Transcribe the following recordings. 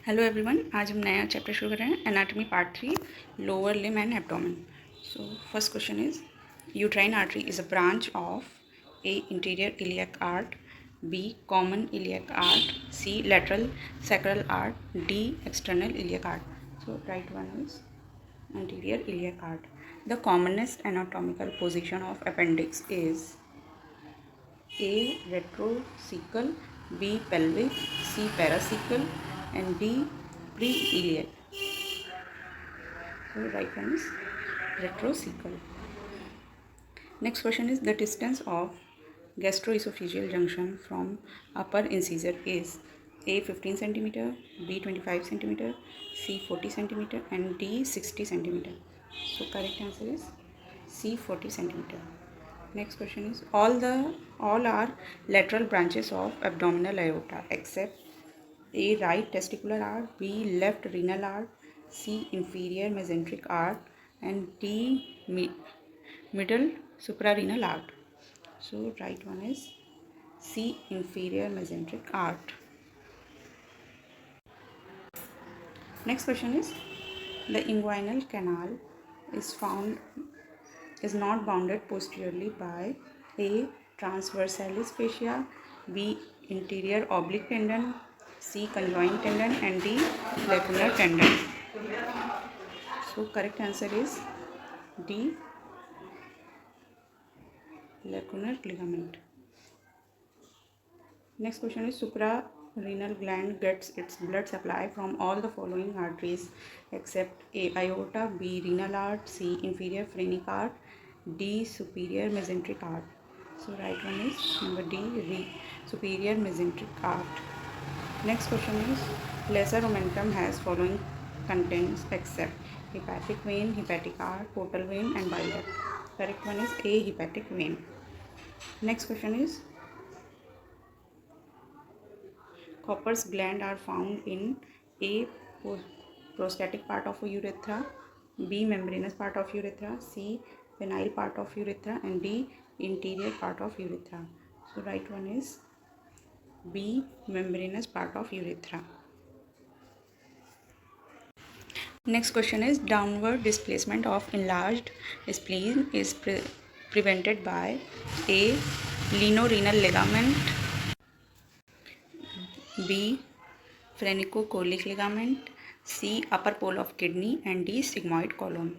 Hello everyone, आज हम नया चैप्टर शुरू कर रहे हैं anatomy part 3 lower limb and abdomen. So first question is uterine artery is a branch of A interior iliac art, B common iliac art, C lateral sacral art, D external iliac art. So right one is anterior iliac arch. The commonest anatomical position of appendix is A. retrocecal, B. pelvic, C. paracecal, and D. pre-iliac. So right one is retrocecal. Next question is the distance of gastroesophageal junction from upper incisor is A 15 centimeter, B 25 centimeter, C 40 centimeter, and D 60 centimeter. So correct answer is C 40 centimeter. Next question is all are lateral branches of abdominal aorta except A right testicular arch, B left renal arch, C inferior mesenteric arch, and D middle suprarenal arch. So right one is C inferior mesenteric arch. Next question is the inguinal canal is not bounded posteriorly by A transversalis fascia, B interior oblique tendon, C conjoint tendon, and D lacunar tendon. So correct answer is D lacunar ligament. Next question is suprarenal gland gets its blood supply from all the following arteries except A aorta, B renal arch, C inferior phrenic arch, D superior mesenteric arch. So right one is number D superior mesenteric arch. Next question is lesser omentum has following contents except hepatic vein, hepatic arch, portal vein, and bile duct. Correct one is A hepatic vein. Next question is Copper's gland are found in A prostatic part of urethra, B membranous part of urethra, C penile part of urethra, and D interior part of urethra. So right one is B membranous part of urethra. Next question is downward displacement of enlarged spleen is prevented by A linorenal ligament, B phrenicocholic ligament, C upper pole of kidney, and D sigmoid column.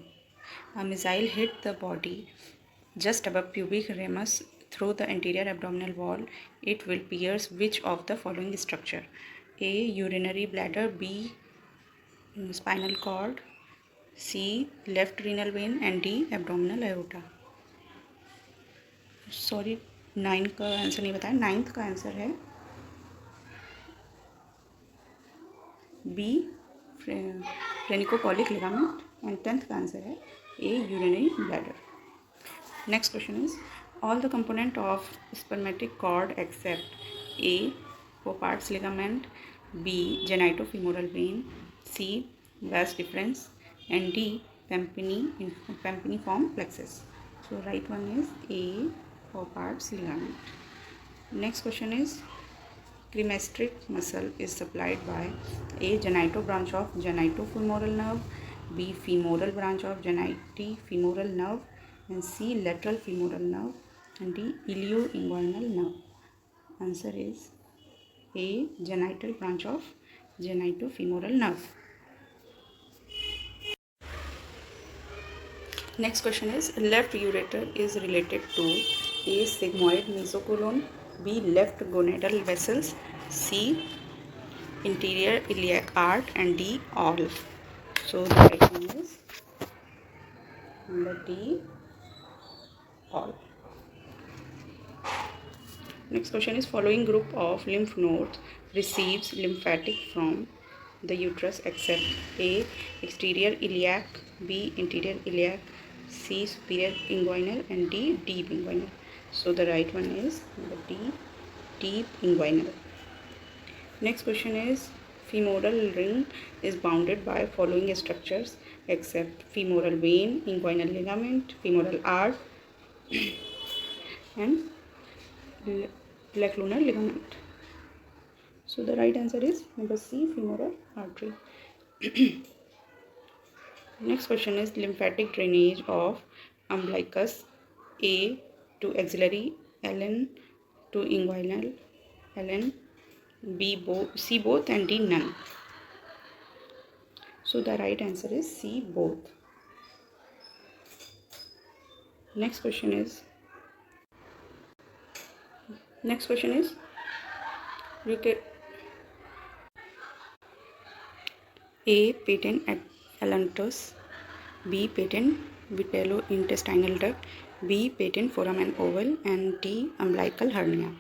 A missile hit the body just above pubic ramus through the anterior abdominal wall. It will pierce which of the following structure? A urinary bladder, B spinal cord, C left renal vein, and D abdominal aorta. Sorry 9 का answer नहीं बताया, 9th का answer है B phrenicocholic ligament, and 10th का answer है A urinary bladder. Next question is all the component of spermatic cord except A Popart's ligament, B genitofemoral vein, C vas deferens, and D pampiniform plexus. So right one is A Popart's ligament. Next question is cremasteric muscle is supplied by A genito branch of genitofemoral nerve, B femoral branch of genitofemoral nerve, and C lateral femoral nerve, and D ilioinguinal nerve. Answer is A genital branch of genitofemoral nerve. Next question is left ureter is related to A sigmoid mesocolon, B left gonadal vessels, C interior iliac arch, and D all. So the right one is number D all. Next question is following group of lymph nodes receives lymphatic from the uterus except A exterior iliac, B interior iliac, C superior inguinal, and D deep inguinal. So the right one is number D deep inguinal. Next question is femoral ring is bounded by following structures except femoral vein, inguinal ligament, femoral arch, and lacunar ligament. So the right answer is number C, femoral artery. Next question is lymphatic drainage of umbilicus. A to axillary, Ln to inguinal, Ln C both, and D none. So the right answer is C both. Next question is you get A patent elentus, B patent vitello-intestinal duct, B patent foramen oval, and D umbilical hernia.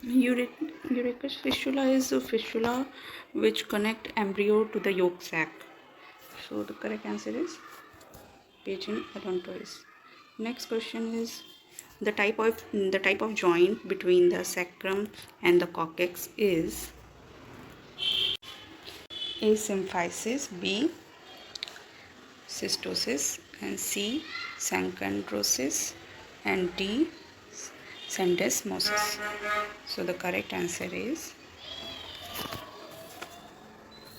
Urachus fistula is a fistula which connect embryo to the yolk sac. So the correct answer is patent elentus. Next question is the type of joint between the sacrum and the coccyx is A symphysis, B cystosis, and C synchondrosis, and D syndesmosis. So the correct answer is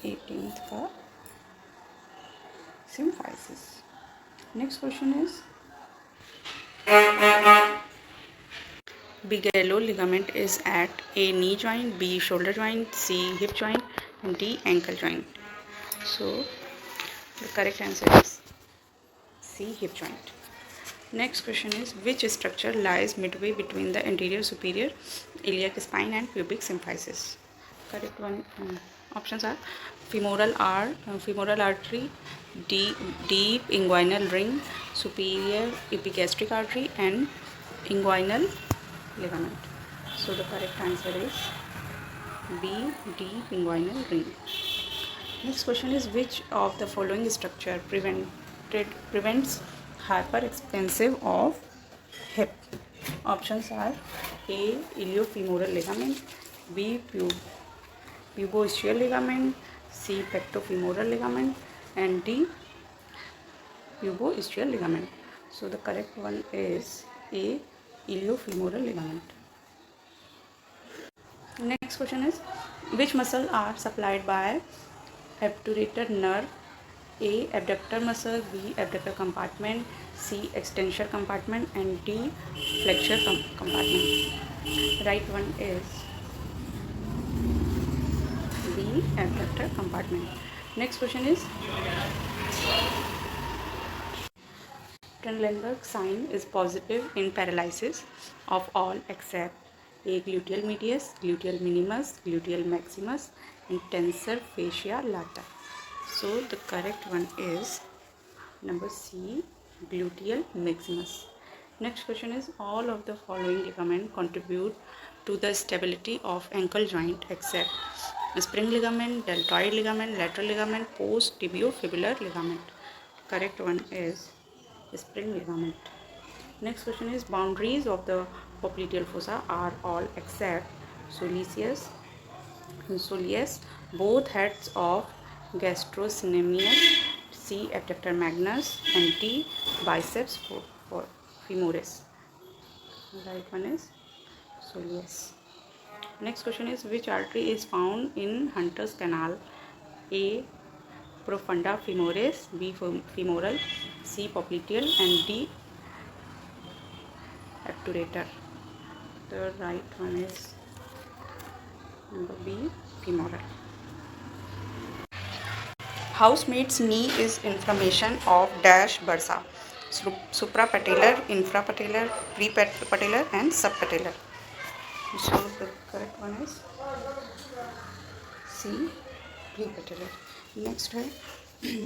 18th का symphysis. Next question is Bigelow ligament is at A knee joint, B shoulder joint, C hip joint, and D ankle joint. So the correct answer is C hip joint. Next question is which structure lies midway between the anterior superior iliac spine and pubic symphysis? Correct one options are femoral artery, deep inguinal ring, superior epigastric artery, and inguinal ligament. So the correct answer is B, deep inguinal ring. Next question is which of the following structure prevents hyperextensive of hip? Options are A iliofemoral ligament, B puboischial ligament, C pectofemoral ligament, and D puboischial ligament. So the correct one is A iliofemoral ligament. Next question is which muscle are supplied by obturator nerve? A abductor muscle, B abductor compartment, C extensor compartment, and D flexure compartment. Right one is B abductor compartment. Next question is Trendelenburg sign is positive in paralysis of all except A gluteal medius, gluteal minimus, gluteal maximus, and tensor fascia lata. So the correct one is number C, gluteal maximus. Next question is all of the following ligament contribute to the stability of ankle joint except spring ligament, deltoid ligament, lateral ligament, post tibiofibular ligament. Correct one is spring ligament. Next question is boundaries of the popliteal fossa are all except soleus, both heads of gastrocnemius, C abductor magnus, and D biceps femoris. Right one is soleus. Next question is which artery is found in Hunter's canal? A profunda femoris, B femoral, C popliteal, and D obturator. The right one is number B, femoral. Housemaid's knee is inflammation of dash bursa, suprapatellar, infrapatellar, prepatellar, and subpatellar. So the correct one is C, prepatellar. Next है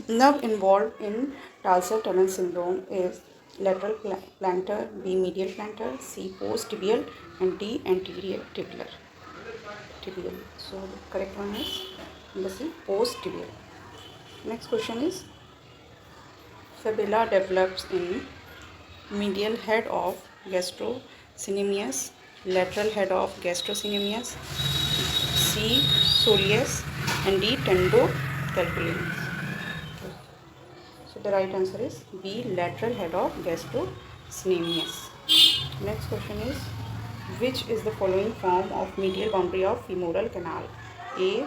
nerve involved in tarsal tunnel syndrome is lateral plantar, B medial plantar, C post tibial, and D anterior tibial. So the correct one is number C, post tibial. Next question is fibula develops in medial head of gastrocnemius, lateral head of gastrocnemius, C soleus, and D tendocalculus. So the right answer is B, lateral head of gastrocnemius. Snemius. Next question is, which is the following form of medial boundary of femoral canal? A.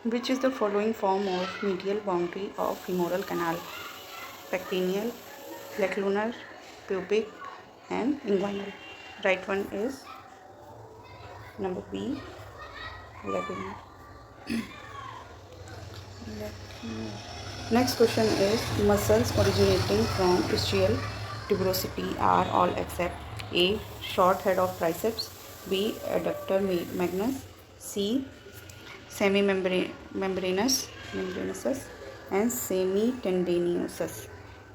Which is the following form of medial boundary of femoral canal? Pectineal, lacunar, pubic, and inguinal. Right one is number B, lacunar. Next question is, muscles originating from ischial tuberosity are all except A. Short head of triceps, B. Adductor magnus, C. Semimembranous and semitendinosus.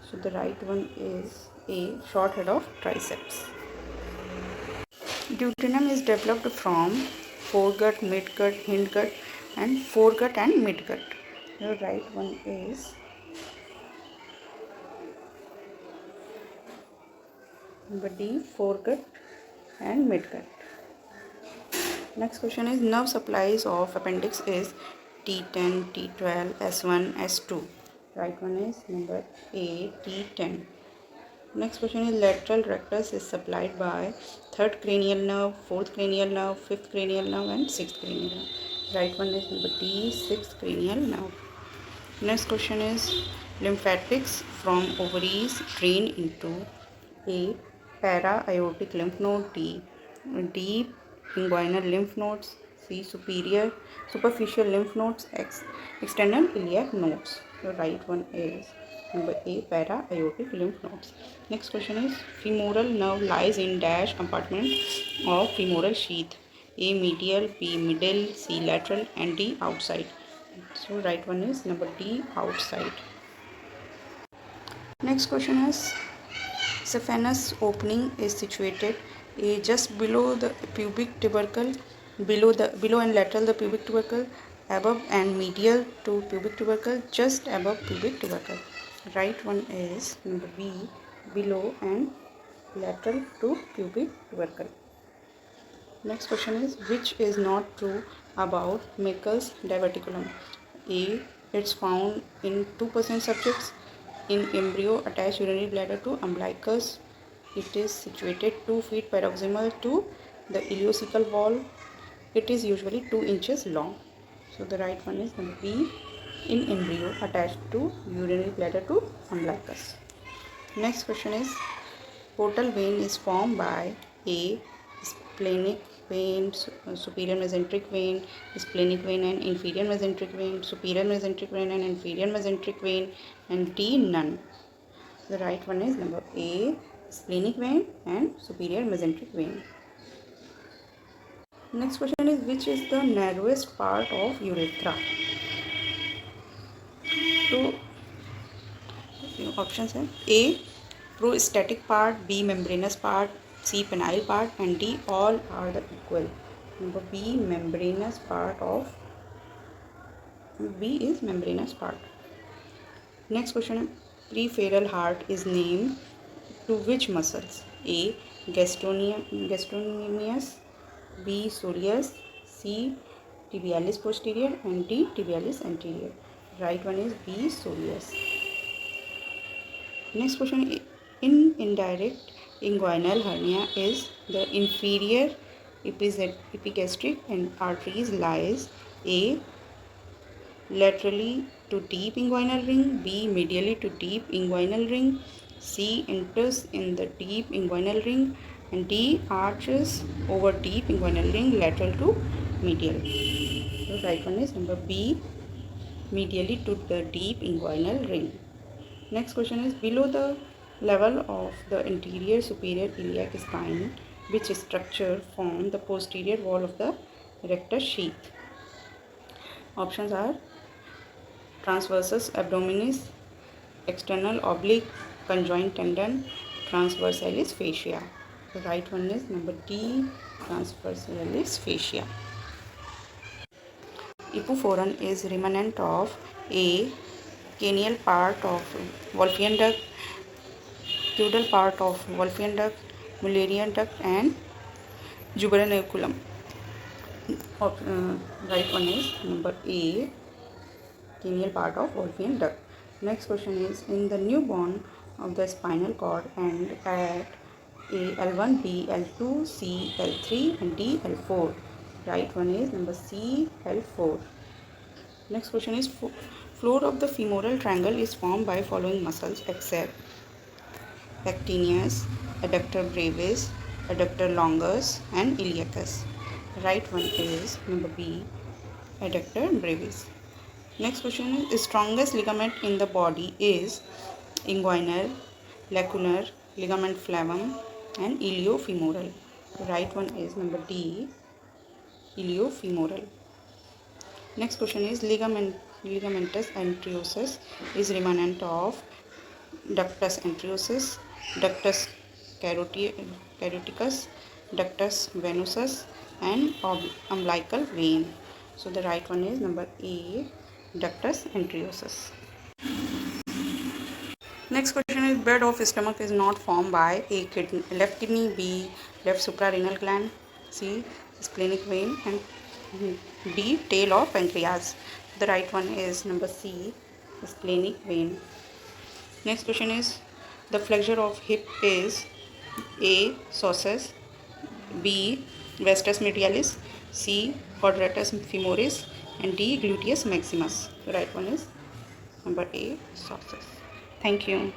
So the right one is A. Short head of triceps. Duodenum is developed from foregut, midgut, hindgut, and foregut and midgut. The right one is number D, foregut and midgut. Next question is, nerve supplies of appendix is T10, T12, S1, S2. Right one is number A, T10. Next question is, lateral rectus is supplied by third cranial nerve, fourth cranial nerve, fifth cranial nerve, and sixth cranial nerve. Right one is number D, sixth cranial nerve. Next question is, lymphatics from ovaries drain into A. Para-aortic lymph node, D. Deep inguinal lymph nodes, C. Superficial lymph nodes, X. External iliac nodes. The right one is number A. Para-aortic lymph nodes. Next question is, femoral nerve lies in dash compartment of femoral sheath. A. Medial, B. Middle, C. Lateral, and D. Outside. So right one is number D, outside. Next question is, saphenous opening is situated A. just below the pubic tubercle, below and lateral the pubic tubercle, above and medial to pubic tubercle, just above pubic tubercle. Right one is number B, below and lateral to pubic tubercle. Next question is, which is not true about Meckel's diverticulum? A. It's found in 2% subjects. In embryo attached urinary bladder to umbilicus. It is situated 2 feet paroxysmal to the ileocecal wall. It is usually 2 inches long. So the right one is number B, in embryo attached to urinary bladder to umbilicus. Next question is, portal vein is formed by A. Splenic vein, superior mesenteric vein, splenic vein and inferior mesenteric vein, superior mesenteric vein and inferior mesenteric vein, and D, none. The right one is number A, splenic vein and superior mesenteric vein. Next question is, which is the narrowest part of urethra? So options are A, prostatic part, B, membranous part, C, penile part, and D, all are the equal. Number B, membranous part of B is membranous part. Next question, peripheral heart is named to which muscles? A, gastrocnemius, B, soleus, C, tibialis posterior, and D, tibialis anterior. Right one is B, soleus. Next question, in indirect inguinal hernia is the inferior epigastric and arteries lies A, laterally to deep inguinal ring, B, medially to deep inguinal ring, C, enters in the deep inguinal ring, and D, arches over deep inguinal ring lateral to medial. The right one is number B, medially to the deep inguinal ring. Next question is, below the level of the anterior superior iliac spine, which structure form the posterior wall of the rectus sheath? Options are transversus abdominis, external oblique conjoint tendon, transversalis fascia. The right one is number D, transversalis fascia. Epiphoron is remnant of A, cranial part of Wolffian duct, caudal part of Wolffian duct, Mullerian duct, and jubernaculum. Right one is number A, cranial part of Wolffian duct. Next question is, in the new bone of the spinal cord and at A L1, B L2, C L3 and D L4. Right one is number C L4. Next question is, floor of the femoral triangle is formed by following muscles except pectineus, adductor brevis, adductor longus and iliacus. Right one is number B, adductor brevis. Next question is, the strongest ligament in the body is inguinal, lacunar, ligament flavum and iliofemoral. Right one is number D, iliofemoral. Next question is, ligamentous anteriosus is remnant of ductus anteriosus, ductus caroticus, ductus venosus and umbilical vein. So the right one is number A, ductus anteriosus. Next question is, bed of stomach is not formed by A, left kidney, B, left suprarenal gland, C, splenic vein and D, tail of pancreas. The right one is number C, splenic vein. Next question is, the flexure of hip is A, psoas, B, vastus medialis, C, quadratus femoris and D, gluteus maximus. The right one is number A, psoas. Thank you.